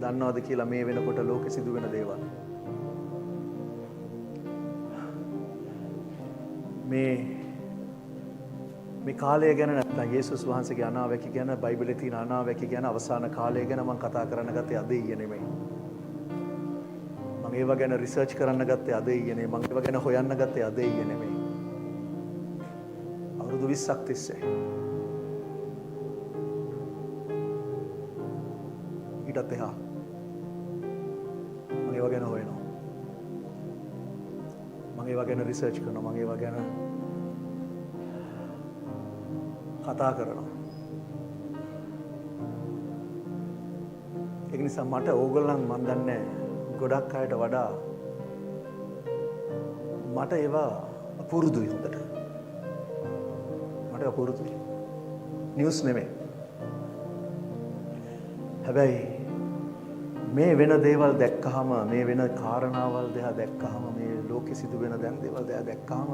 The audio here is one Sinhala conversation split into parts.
දන්නවද කියලා මේ වෙනකොට ලෝකෙ සිදුවෙන දේවල්? මේ කාලය ගැන නැත්නම් යේසුස් වහන්සේගේ අනාවැකි ගැන, බයිබලයේ තියෙන අනාවැකි ගැන, අවසාන කාලය ගැන මම කතා කරන්න ගත්තේ අද ඊයේ නෙමෙයි. මම ඒව ගැන රිසර්ච් කරන්න ගත්තේ අද ඊයේ නෙමෙයි. මම ඒව ගැන හොයන්න ගත්තේ අද ඊයේ නෙමෙයි. අවුරුදු 20ක් තිස්සේ. ඊටත් එහා මම ඒව ගැන හොයනවා. මම ඒව ගැන රිසර්ච් කරනවා. මම ඒව ගැන කතා කරනවා. ඒක නිසා මට ඕගොල්ලන් මන් දන්නේ ගොඩක් අයට වඩා මට ඒවා පුරුදුයි හොඳට. මට ඒවා පුරුදුයි. නිවුස් නෙමෙයි. හැබැයි මේ වෙන දේවල් දැක්කහම, මේ වෙන කාරණාවල් දෙහා දැක්කහම, මේ ලෝකෙ සිදු වෙන දේවල් දෙහා දැක්කහම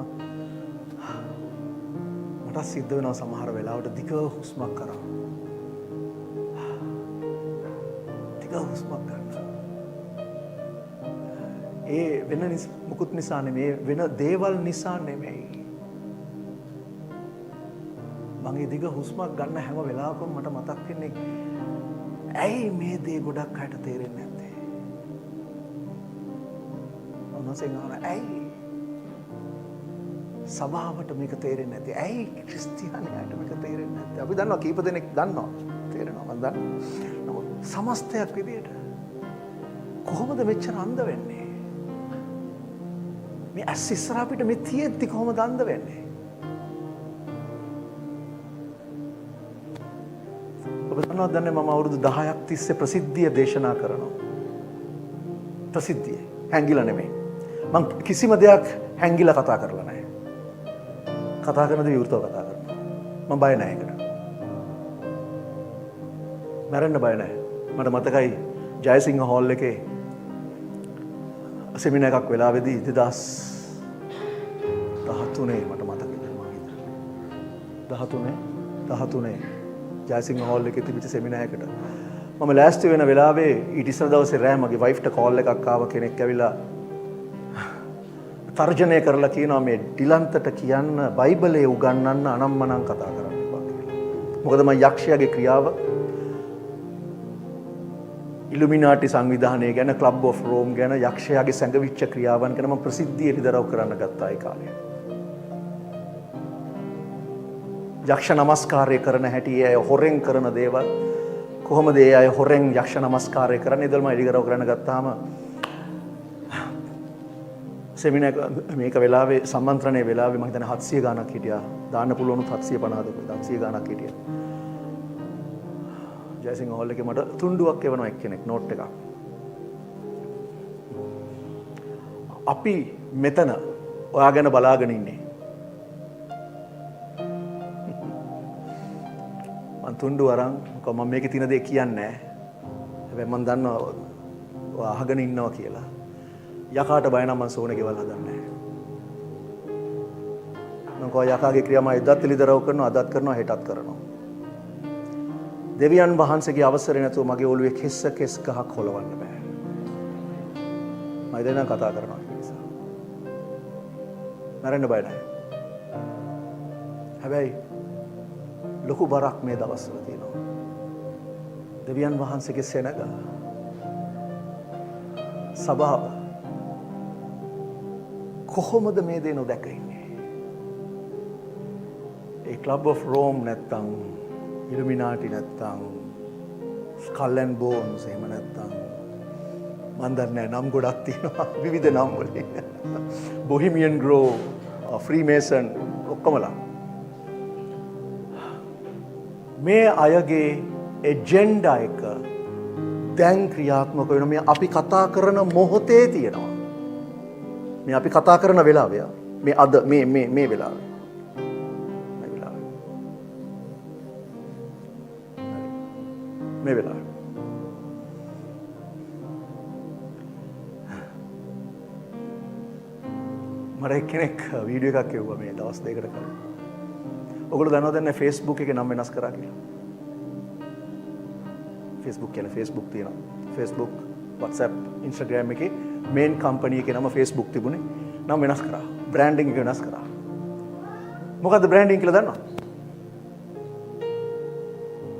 මට සිද්ධ වෙනවා සමහර වෙලාවට දිග හුස්මක් කරා. දිග හුස්මක් ගන්න. ඒ වෙන මුකුත් නිසා නෙමෙයි, වෙන දේවල් නිසා නෙමෙයි. මම ඒ දිග හුස්මක් ගන්න හැම වෙලාවකම මට මතක් වෙන්නේ ඇයි මේ දේ ගොඩක් අයට තේරෙන්නේ නැත්තේ? මොනසෙන් ආන ඇයි සභාවට මේක තේරෙන්නේ නැත්තේ? ඇයි ක්‍රිස්තියානියට මේක තේරෙන්නේ නැත්තේ? අපි දන්නවා කීප දෙනෙක් දන්නවා. තේරෙනවා මම දන්නවා. නමුත් සමස්තයක් විදියට කොහොමද මෙච්චර අන්ධ වෙන්නේ? මේ ඇස් ඉස්සර අපිට මේ තියෙද්දි කොහොමද අන්ධ වෙන්නේ? ඔබ දන්නවද මම අවුරුදු 10ක් තිස්සේ ප්‍රසිද්ධිය දේශනා කරනවා. ප්‍රසිද්ධිය හැංගිලා නෙමෙයි. මම කිසිම දෙයක් හැංගිලා කතා කරලා නැහැ. කතා කරන දේ විවෘතව කතා කරනවා. මම බය නැහැ ඒකට. මැරෙන්න බය නැහැ. මට මතකයි ජයසිංහ හෝල් එකේ සෙමිනාර් එකක් වෙලාවේදී 2013 මට මතකයි. 13 ජයසිංහ හෝල් එකේ තිබිච්ච සෙමිනාර් එකට මම ලෑස්ති වෙන වෙලාවේ ඊට ඉස්සර දවසේ රෑ මගේ වයිෆ්ට කෝල් එකක් ආව. කෙනෙක් ඇවිල්ලා තර්ජනය කරලා කියනවා මේ ඩිලන්තට කියන්න බයිබලයේ උගන්වන්න අනම්මනම් කතා කරන්න එපා කියලා. මොකද මම යක්ෂයාගේ ක්‍රියාව, ඉලුමිනාටි සංවිධානය ගැන, ක්ලබ් ඔෆ් රෝම් ගැන, යක්ෂයාගේ සැඟවිච්ච ක්‍රියාවන් ගැන මම ප්‍රසිද්ධියට දරව් කරන්න ගත්තා ඒ කාලේ. යක්ෂ නමස්කාරය කරන හැටි, අය හොරෙන් කරන දේවල් කොහොමද ඒ අය හොරෙන් යක්ෂ නමස්කාරය කරන්නේ? ඒදල් මම එළිකරව කරන්න ගත්තාම සෙමිනාර් මේක වෙලාවේ සම්මන්ත්‍රණයේ වෙලාවේ මම හිතන්නේ 700 ගාණක් හිටියා. දාන්න පුළුවන් උත් 750ද 700 ගාණක් හිටියා. ජයසිංහ හෝල් එකේ මට තුණ්ඩුවක් එවනවා එක්කෙනෙක් නෝට් එකක්. අපි මෙතන ඔයා ගැන බලාගෙන ඉන්නේ. මම තුණ්ඩුව අරන් මම මේකේ තියෙන දේ කියන්නේ නැහැ. හැබැයි මම දන්නවා ඔයා අහගෙන ඉන්නවා කියලා. යකාට බය නම් මම සෝනේ ගෙවල් හදන්නේ නැහැ. මම කෝ යකාගේ ක්‍රියා මම එදත් ඉලිදරව් කරනවා, අදත් කරනවා, හෙටත් කරනවා. දෙවියන් වහන්සේගේ අවසරය නැතුව මගේ ඔළුවේ කෙස් ගහක් හොලවන්න බෑ. මම දැන් කතා කරනවා ඒ නිසා. මරන්න බය නැහැ. හැබැයි ලොකු බරක් මේ දවස්වල තියෙනවා. දෙවියන් වහන්සේගේ සෙනග, සභාව කොහොමද මේ දේ නොදැක ඉන්නේ? ඒ ක්ලබ් ඔෆ් රෝම් නැත්තම්, ඉලුමිනාටි නැත්තම්, ස්කල් ඇන්ඩ් බෝන්ස් එහෙම නැත්තම් මන් දන්නේ නම් ගොඩක් තියෙනවා විවිධ නම් වලින්. බොහිමියන් ග්‍රෝව්, ෆ්‍රීමේසන් ඔක්කොමලා. මේ අයගේ එජෙන්ඩා එක දැන් ක්‍රියාත්මක වෙනවා. මේ අපි කතා කරන මොහොතේ තියෙනවා. මේ අපි කතා කරන වෙලාවය, මේ අද මේ වෙලාවේ. මේ වෙලාවේ. මට එක්කෙනෙක් වීඩියෝ එකක් එව්වා මේ දවස් දෙකකට කලින්. ඔයගොල්ලෝ දන්නවද නැහැ Facebook එකේ නම වෙනස් කරා කියලා? Facebook කියන Facebook තියෙනවා. Facebook, WhatsApp, Instagram එකේ මේන් කම්පැනි එකේ නම Facebook තිබුණේ. නම වෙනස් කරා. බ්‍රෑන්ඩින් එක වෙනස් කරා. මොකද්ද බ්‍රෑන්ඩින් කියලා දන්නවද?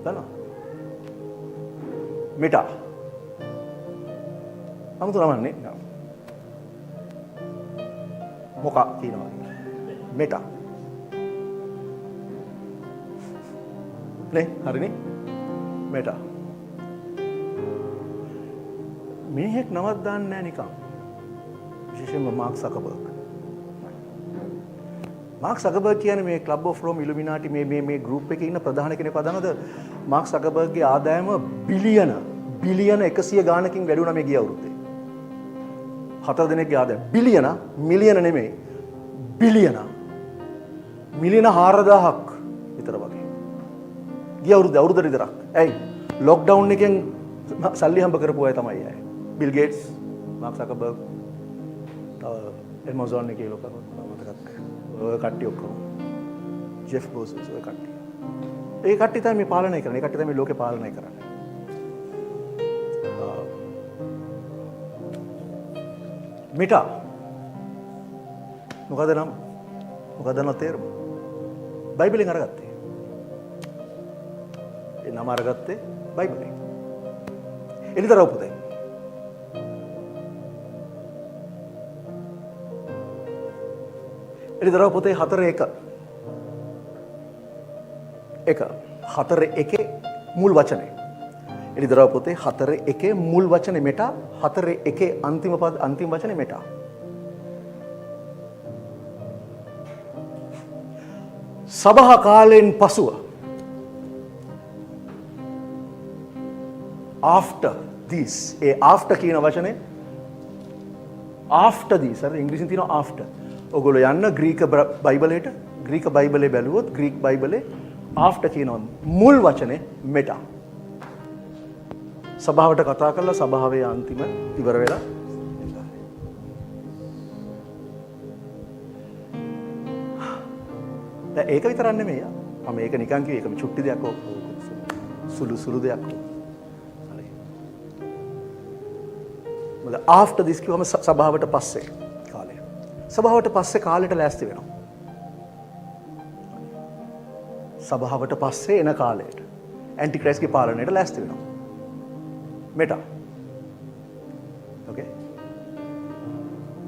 දන්නවද? Meta. 아무도 남았네. මොකක් කියනවා? Meta. නේ හරිනේ? Meta. මේක නමක් දාන්නේ නැහැ නිකන්. විශේෂයෙන්ම මාක් සකබර්ග්. මාක් සකබර්ග් කියන්නේ මේ Club of Rome Illuminati මේ group එකේ ඉන්න ප්‍රධාන කෙනෙක් වදනද මාක් සකබර්ග්ගේ ආදායම බිලියන 100 ගානකින් වැඩි වුණා මේ ගිය අවුරුද්දේ. 4 දෙනෙක්ගේ ආදායම බිලියන මිලියන නෙමෙයි බිලියන මිලියන 4000ක් විතර වගේ. ගිය අවුරුද්දේ විතරක්. ඇයි? ලොක්ඩවුන් එකෙන් සල්ලි හම්බ කරපු අය තමයි අය. Bill gates, mark Zuckerberg, Amazon එකේ ලොකු මතකත් ඔය කට්ටිය ඔක්කොම. ජෙෆ් බෝසස් ඔය කට්ටිය. ඒ කට්ටිය තමයි මේ පාලනය කරන්නේ. ඒ කට්ටිය තමයි ලෝකේ පාලනය කරන්නේ. Meta. මොකද නම් තේරුම? බයිබලෙන් අරගත්තේ. ඒ නම අරගත්තේ බයිබලෙන්. එළිදරව් පුතේ. එළිදරව් පුතේ 4:1. 4:1 මුල් වචනේ. එළිදරව් පුතේ 4:1 මුල් වචනේ Meta 4:1 අන්තිම වචනේ Meta. සභා කාලයෙන් පසුව after this ඒ after කියන වචනේ after this හරි ඉංග්‍රීසියෙන් තියෙනවා after. ඔයගොල්ලෝ යන්න ග්‍රීක බයිබලයට ග්‍රීක බයිබලේ බැලුවොත් ග්‍රීක බයිබලේ after කියනවා මුල් වචනේ Meta. සභාවට කතා කරලා සභාවේ අන්තිම ඉවර වෙලා දැන් ඒක විතරක් නෙමෙයි. මම මේක නිකන් කිව්වේ ඒක චුට්ටි දෙයක් සුළු දෙයක්. හරි. මොකද after this කිව්වම සභාවට පස්සේ කාලය. සභාවට පස්සේ කාලෙට ලෑස්ති වෙනවා. සභාවට පස්සේ එන කාලයට ඇන්ටික්‍රයිස්ට්ගේ පාලනයට ලෑස්ති වෙනවා. Meta. Okay.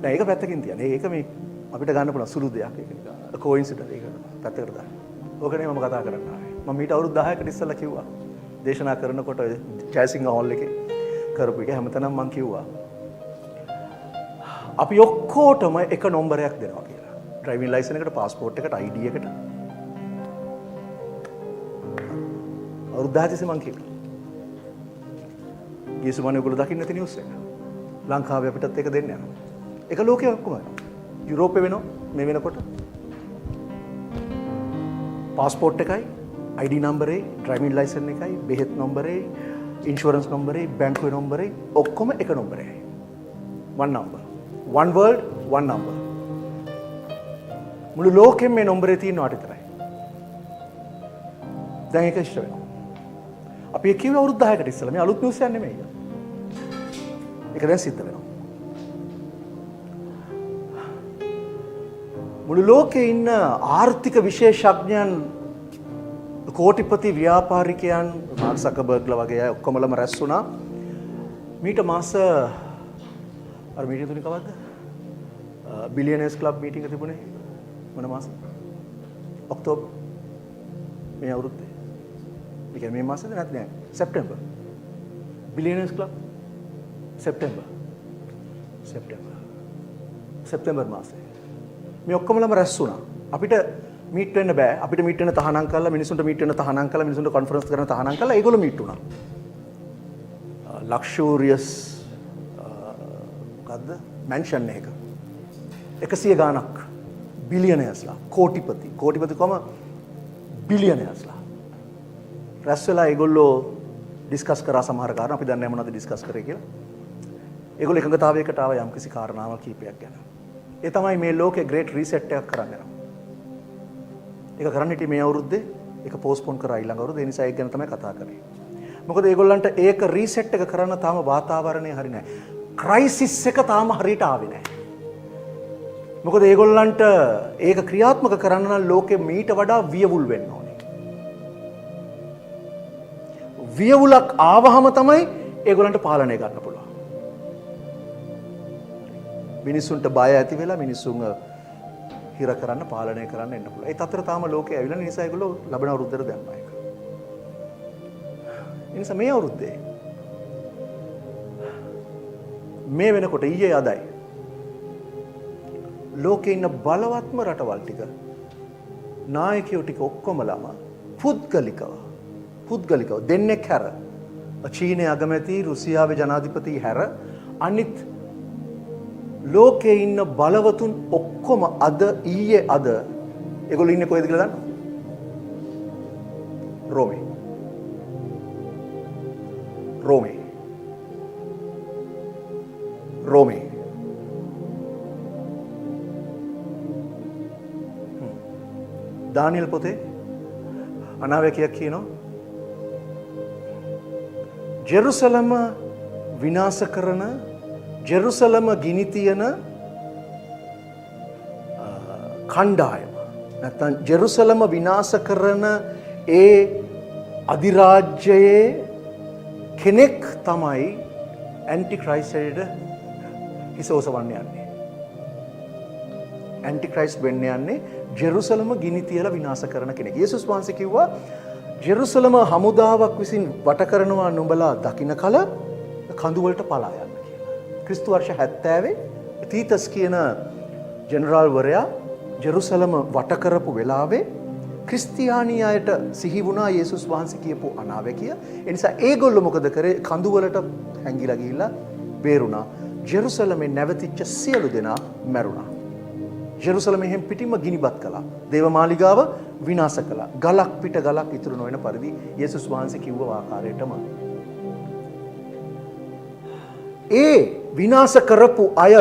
දැන් ඒක පැත්තකින් තියන්නේ. ඒක මේ අපිට ගන්න පුළුවන් සුළු දෙයක් ඒක නිකන්. කොයින්සිඩන්ට් ඒක පැත්තකට දාන්න. ඕකනේ මම කතා කරන්න ආවේ. මම ඊට අවුරුදු 10කට ඉස්සෙල්ලා කිව්වා. දේශනා කරනකොට ජයසිංහ හෝල් එකේ කරපු එක හැමතැනම මම කිව්වා. අපි ඔක්කොටම එක නම්බරයක් දෙනවා කියලා. ඩ්‍රයිවිං ලයිසන් එකට, પાස්පෝර්ට් එකට, ID එකට. අවුරුදු 10 තිස්සේ මම කිව්වා. ගියසුමනේ ඔයගොල්ලෝ දකින්න නැති නිවුස් එක. ලංකාවේ අපිටත් ඒක දෙන්න යනවා. ඒක ලෝකයේ ඔක්කොම යනවා. යුරෝපේ වෙනවා මේ වෙනකොට. පාස්පෝර්ට් එකයි, ID නම්බරේ, ඩ්‍රයිවිං ලයිසන් එකයි, බෙහෙත් නම්බරේ, ඉන්ෂුරන්ස් නම්බරේ, බැංකුවේ නම්බරේ ඔක්කොම එක නම්බරයයි. one number. one world, one number. මුළු ලෝකෙම මේ නම්බරේ තියෙනවට විතරයි. දැන් ඒක ඉෂ්ට වෙනවා. අපි ඒ කිව්ව අවුරුදු 10කට ඉස්සෙල්ලා මේ අලුත් නිවුස් එකක් නෙමෙයි. ඒක දැන් සිද්ධ වෙනවා. මුළු ලෝකේ ඉන්න ආර්ථික විශේෂඥයන් කෝටිපති ව්‍යාපාරිකයන් මාර්ක් සකබර්ග්ලා වගේ අය ඔක්කොමලම රැස් වුණා. මීට මාස අර මීටින් තුනේ කවද්ද? බිලියනර්ස් ක්ලබ් මීටින් එක තිබුණේ මොන මාසෙ? ඔක්තෝබර් මේ අවුරුද්දේ. ඒ කියන්නේ මේ මාසෙද නැත්නම් නෑ සැප්තැම්බර්. බිලියනර්ස් ක්ලබ් සැප්තැම්බර් මාසේ. මේ ඔක්කොමලම රැස් වුණා. අපිට මීට් වෙන්න බෑ. අපිට මීට් වෙන්න තහනම් කරලා මිනිසුන්ට මීට් වෙන්න තහනම් කරලා මිනිසුන්ට කොන්ෆරන්ස් කරන්න තහනම් කරලා ඒගොල්ලෝ මීට් වුණා. ලක්ෂූරියස් මොකද්ද? මැන්ෂන් එක. 100 ගාණක් බිලියනර්ස්ලා කෝටිපති කොම බිලියනර්ස්ලා රැස් වෙලා ඒගොල්ලෝ ඩිස්කස් කරා සමහර කාරණා අපි දන්නේ නැහැ මොනවද ඩිස්කස් කරේ කියලා. ඒගොල්ලෝ එකඟතාවයකට ආව යම් කිසි කාරණාවක් කීපයක් ගැන. ඒ තමයි මේ ලෝකේ ග්‍රේට් රීසෙට් එකක් කරන්න යනවා. ඒක කරන්න හිටියේ මේ අවුරුද්දේ ඒක පෝස්ට්පෝන් කරා ඊළඟ අවුරුද්දේ. ඒ නිසා ඒක ගැන තමයි කතා කරන්නේ. මොකද ඒගොල්ලන්ට ඒක රීසෙට් එක කරන්න තාම වාතාවරණය හරි නැහැ. ක්‍රයිසිස් එක තාම හරියට ආවේ නැහැ. මොකද ඒගොල්ලන්ට ඒක ක්‍රියාත්මක කරන්න නම් ලෝකෙ මීට වඩා වියවුල් වෙන්න ඕනේ. වියවුලක් ආවහම තමයි ඒගොල්ලන්ට පාලනය ගන්න පුළුවන්. මිනිස්සුන්ට බය ඇති වෙලා මිනිස්සුන් හිර කරන්න පාලනය කරන්න එන්න පුළුවන්. ඒත් අතර තාම ලෝකේ ඇවිල්ලා නිසා ඒගොල්ලෝ ලබන අවුරුද්දට දැම්මා ඒක. ඒ නිසා මේ අවුරුද්දේ මේ වෙනකොට ඊයේ අදයි ලෝකේ ඉන්න බලවත්ම රටවල් ටික නායකයෝ ටික ඔක්කොමලම පුද්ගලිකව දෙන්නෙක් හැර චීනයේ අගමැති රුසියාවේ ජනාධිපති හැර අනිත් ලෝකේ ඉන්න බලවතුන් ඔක්කොම අද ඊයේ අද ඒගොල්ලෝ ඉන්නේ කොහෙද කියලා දන්නවද? රෝමේ දානියල් පොතේ අනාවැකියක් කියනවා ජෙරුසලම විනාශ කරන ජෙරුසලම ගිනි තියන කණ්ඩායම නැත්නම් ජෙරුසලම විනාශ කරන ඒ අධිරාජ්‍යයේ කෙනෙක් තමයි ඇන්ටික්‍රයිස්ට් හිස ඔසවන්න යන්නේ. ඇන්ටික්‍රයිස්ට් වෙන්න යන්නේ ජෙරුසලම ගිනි තියලා විනාශ කරන කෙනෙක්. යේසුස් වහන්සේ කිව්වා ජෙරුසලම හමුදාවක් විසින් වට කරනවා නුඹලා දකින්න කල කඳු වලට පලා යන්න කියලා. ක්‍රිස්තු වර්ෂ 70 තීතස් කියන ජෙනරාල්වරයා ජෙරුසලම වට කරපු වෙලාවේ ක්‍රිස්තියානි අයට සිහි වුණා යේසුස් වහන්සේ කියපු අනාවැකිය. ඒ නිසා ඒගොල්ලෝ මොකද කරේ? කඳු වලට හැංගිලා ගිහිල්ලා බේරුණා. ජෙරුසලමේ නැවතිච්ච සියලු දෙනා මැරුණා. ජෙරුසලමෙන් පිටින්ම ගිනිබත් කළා. දේවමාලිගාව විනාශ කළා. ගලක් පිට ගලක් ඉතුරු නොවන පරිදි යේසුස් වහන්සේ කිව්ව ආකාරයටම ඒ විනාශ කරපු අය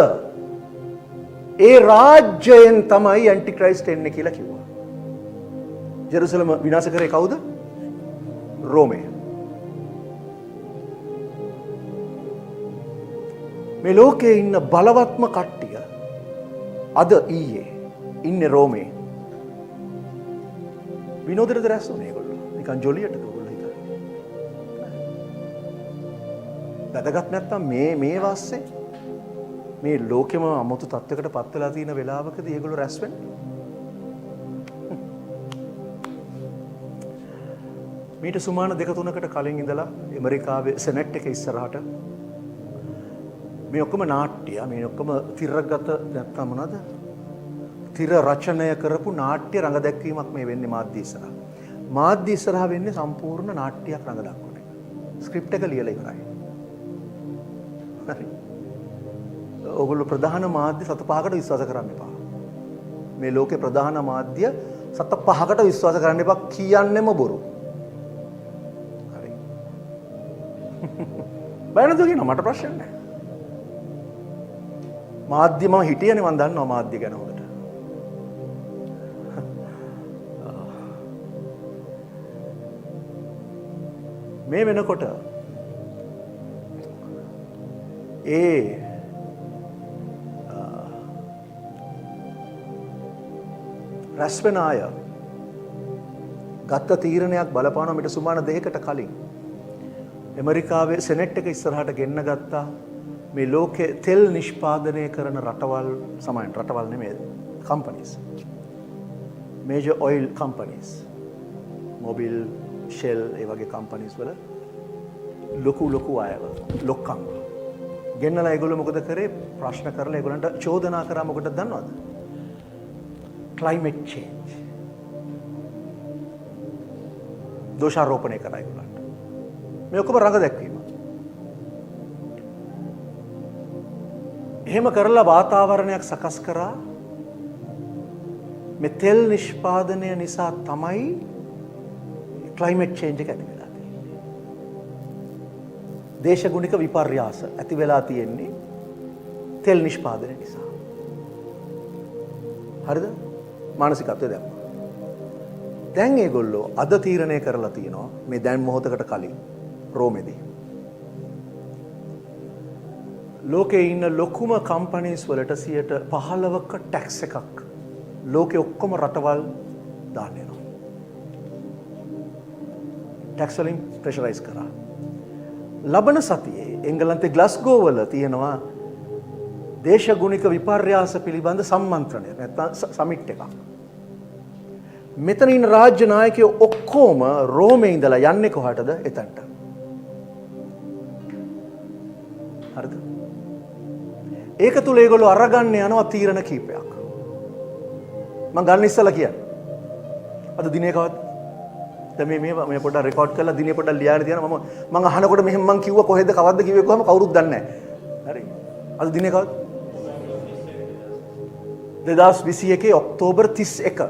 ඒ රාජ්‍යයෙන් තමයි ඇන්ටික්‍රයිස්ට් එන්නේ කියලා කිව්වා. ජෙරුසලම විනාශ කරේ කවුද? රෝමය. මේ ලෝකේ ඉන්න බලවත්ම කට්ටිය අද ඊයේ ඉන්නේ රෝමේ. විනෝදෙට රැස් වුණේ ඒගොල්ලෝ. නිකන් ජොලියට ඒගොල්ලෝ හිතන්නේ. වැදගත් නැත්තම් මේ වාස්සේ මේ ලෝකෙම අමුතු තත්යකට පත් වෙලා තියෙන වෙලාවකදී ඒගොල්ලෝ රැස් වෙන්නේ. මීට සුමාන 2-3කට කලින් ඉඳලා ඇමරිකාවේ සෙනෙට් එක ඉස්සරහට මේ ඔක්කොම නාට්‍ය මේ ඔක්කොම තිරගත නැත්තම් මොනවද? තිර රචනය කරපු නාට්‍ය රඟ දැක්වීමක් මේ වෙන්නේ මාධ්‍ය ඉස්සරහා. මාධ්‍ය ඉස්සරහා වෙන්නේ සම්පූර්ණ නාට්‍යයක් රඟ දක්වන එක. ස්ක්‍රිප්ට් එක ලියලා ඉවරයි. හරි. ඔයගොල්ලෝ ප්‍රධාන මාධ්‍ය 7-5කට විශ්වාස කරන්න එපා. මේ ලෝකේ ප්‍රධාන මාධ්‍ය 7-5කට විශ්වාස කරන්න එපා කියන්නෙම බොරු. හරි. බය නැතුව කියනවා මට ප්‍රශ්න නැහැ. මාධ්‍ය මම හිටියනේ මම දන්නවා මාධ්‍ය ගැන හොඳට. මේ වෙනකොට ඒ රැස්වෙන අය ගත්ත තීරණයක් බලපානවා මිට සුමාන 2කට කලින් ඇමරිකාවේ සෙනෙට් එක ඉස්සරහට ගෙන්න ගත්තා මේ ලෝකේ තෙල් නිෂ්පාදනය කරන රටවල් සමහර රටවල් නෙමෙයි companies major oil companies Mobil Shell ඒ වගේ කම්පනීස් වල ලොකු අයව ලොක්කම් ගෙන්නලා ඒගොල්ලෝ මොකද කරේ ප්‍රශ්න කරලා ඒගොල්ලන්ට චෝදනා කරා මොකටද දන්නවද climate change දෝෂාරෝපණය කරා ඒගොල්ලන්ට මේ ඔක්කොම රඟ දැක්වීම එහෙම කරලා වාතාවරණයක් සකස් කරා මේ තෙල් නිෂ්පාදනය නිසා තමයි climate change එක ඇති වෙලා තියෙන්නේ. දේශගුණික විපර්යාස ඇති වෙලා තියෙන්නේ තෙල් නිෂ්පාදනය නිසා. හරිද? මානසිකත්වය දැම්මා. දැන් ඒගොල්ලෝ අද තීරණය කරලා තියෙනවා මේ දැන් මොහොතකට කලින් රෝමෙදී. ලෝකේ ඉන්න ලොකුම කම්පනීස් වලට 15%ක ටැක්ස් එකක් ලෝකේ ඔක්කොම රටවල් දාන්න යනවා. ටැක්ස් වලින් ප්‍රෙෂරයිස් කරා. ලබන සතියේ එංගලන්තේ ග්ලාස්ගෝ වල තියෙනවා දේශගුණික විපර්යාස පිළිබඳ සම්මන්ත්‍රණය නැත්නම් සමිට් එකක්. මෙතන ඉන්න රාජ්‍ය නායකයෝ ඔක්කොම රෝමේ ඉඳලා යන්නේ කොහටද? එතනට. හරිද? ඒක තුල ඒගොල්ලෝ අරගන්න යනවා තීරණ කීපයක්. මම ගන්න ඉස්සලා කියන්නේ. අද දිනේ කවද්ද? දැන් මේ පොඩ්ඩක් රෙකෝඩ් කරලා දිනේ පොඩ්ඩක් ලියාගෙන තියනවා. මම අහනකොට මෙහෙම මං කිව්වා කොහෙද කවද්ද කිව්වේ කොහම කවුරුත් දන්නේ නැහැ. හරි. අද දිනේ කවද්ද? 2021 ඔක්තෝබර් 31.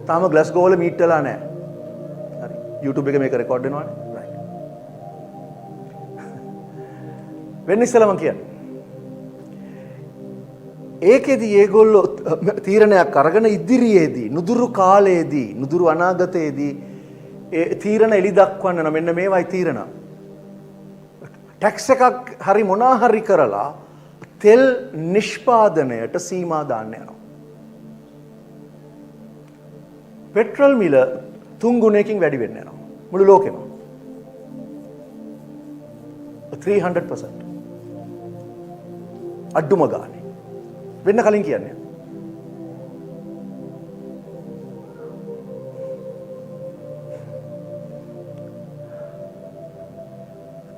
තාම ග්ලාස්ගෝ වල මීට් වෙලා නැහැ. හරි. YouTube එකේ මේක රෙකෝඩ් වෙනවානේ. රයිට්. වෙන්න ඉස්සලා මං කියන්නේ. ඒකෙදි ඒගොල්ලෝ තීරණයක් අරගෙන ඉදිරියේදී නුදුරු කාලයේදී නුදුරු අනාගතයේදී ඒ තීරණ එලි දක්වන්න නම් මෙන්න මේවයි තීරණ. ටැක්ස් එකක් හරි මොනා හරි කරලා තෙල් නිෂ්පාදනයට සීමා දාන්න යනවා. පෙට්‍රල් මිල 3 ගුණයකින් වැඩි වෙන්න යනවා. මුළු ලෝකෙම. 300%. අඩුම ගානේ. වෙන්න කලින් කියන්නේ.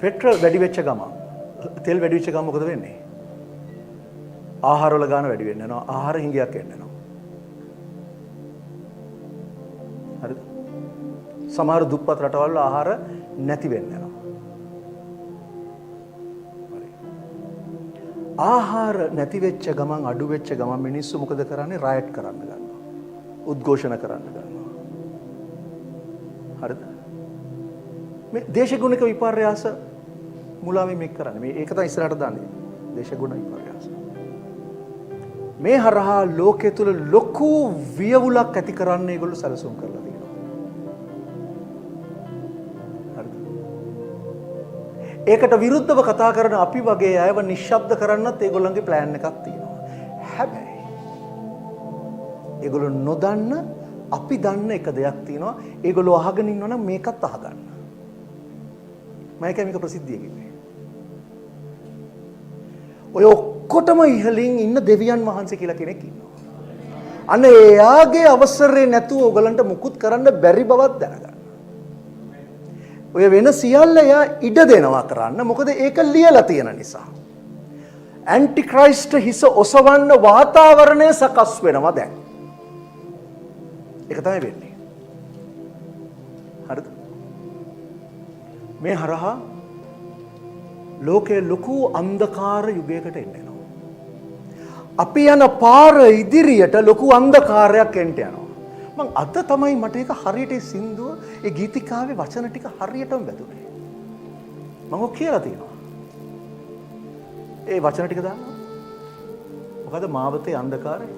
පෙට්‍රල් වැඩි වෙච්ච ගමන් තෙල් වැඩි වෙච්ච ගමන් මොකද වෙන්නේ? ආහාර වල ගාන වැඩි වෙන්න යනවා. ආහාර හිඟයක් එන්න යනවා. හරිද? සමහර දුප්පත් රටවල් ආහාර නැති වෙන්න යනවා. ආහාර නැති වෙච්ච ගමන් අඩු වෙච්ච ගමන් මිනිස්සු මොකද කරන්නේ? රයට් කරන්න ගන්නවා. උද්ඝෝෂණ කරන්න ගන්නවා. හරිද? මේ දේශගුණික විපර්යාස මුලාවෙන් මේක කරන්නේ. මේ ඒක තමයි ඉස්සරහට දාන්නේ. දේශගුණ විපර්යාස. මේ හරහා ලෝකයේ තුල ලොකු වියවුලක් ඇති කරන්න ඒගොල්ලෝ සැලසුම් කරලා තියෙනවා. හරිද? ඒකට විරුද්ධව කතා කරන අපි වගේ අයව නිශ්ශබ්ද කරන්නත් ඒගොල්ලන්ගේ ප්ලෑන් එකක් තියෙනවා. හැබැයි ඒගොල්ලෝ නොදන්න අපි දන්න එක දෙයක් තියෙනවා. ඒගොල්ලෝ අහගෙන ඉන්නවනම් මේකත් අහගන්න. මම මේක ප්‍රසිද්ධිය කිව්වේ. ඔය ඔක්කොටම ඉහළින් ඉන්න දෙවියන් වහන්සේ කියලා කෙනෙක් ඉන්නවා. අන්න එයාගේ අවසරේ නැතුව ඔයගලන්ට මුකුත් කරන්න බැරි බවක් දැනගන්න. ඔය වෙන සියල්ල එයා ඉඩ දෙනවා කරන්න. මොකද ඒක ලියලා තියෙන නිසා. ඇන්ටික්‍රයිස්ට් හිස ඔසවන්න වාතාවරණය සකස් වෙනවා දැන්. ඒක තමයි වෙන්නේ. හරිද? මේ හරහා ලෝකයේ ලොකු අන්ධකාර යුගයකට එන්න යනවා. අපි යන පාර ඉදිරියට ලොකු අන්ධකාරයක් එන්න යනවා. මං අද තමයි මට ඒක හරියට සින්දුව ඒ ගීතිකාවේ වචන ටික හරියටම වැදුනේ. මම ඔක් කියලා තියෙනවා. ඒ වචන ටික දාන්නවා. මොකද මාවතේ අන්ධකාරය?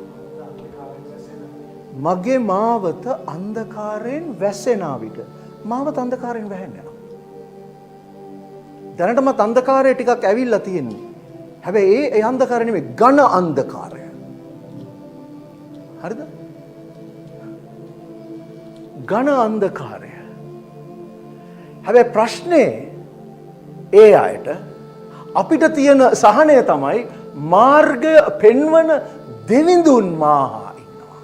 මගේ මාවත අන්ධකාරයෙන් වැසෙන විට මාවත අන්ධකාරයෙන් වැහෙන්න යනවා. දැනටමත් අන්ධකාරය ටිකක් ඇවිල්ලා තියෙන්නේ. හැබැයි ඒ අන්ධකාරය නෙමෙයි ඝන අන්ධකාරය. හරිද? ඝන අන්ධකාරය. හැබැයි ප්‍රශ්නේ ඒ අයට අපිට තියෙන සහනය තමයි මාර්ගය පෙන්වන දෙවිඳුන් මාහා ඉන්නවා.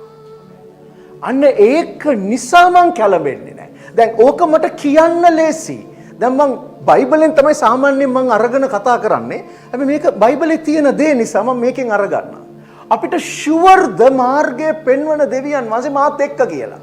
අන්න ඒක නිසා මං කැළඹෙන්නේ නැහැ. දැන් ඕක මට කියන්න ලේසි. දැන් මං බයිබලෙන් තමයි සාමාන්‍යයෙන් මං අරගෙන කතා කරන්නේ. හැබැයි මේක බයිබලේ තියෙන දේ නිසා මම මේකෙන් අරගන්නවා. අපිට ෂුවර්ද මාර්ගය පෙන්වන දෙවියන් වහන්සේ මාත් එක්ක කියලා.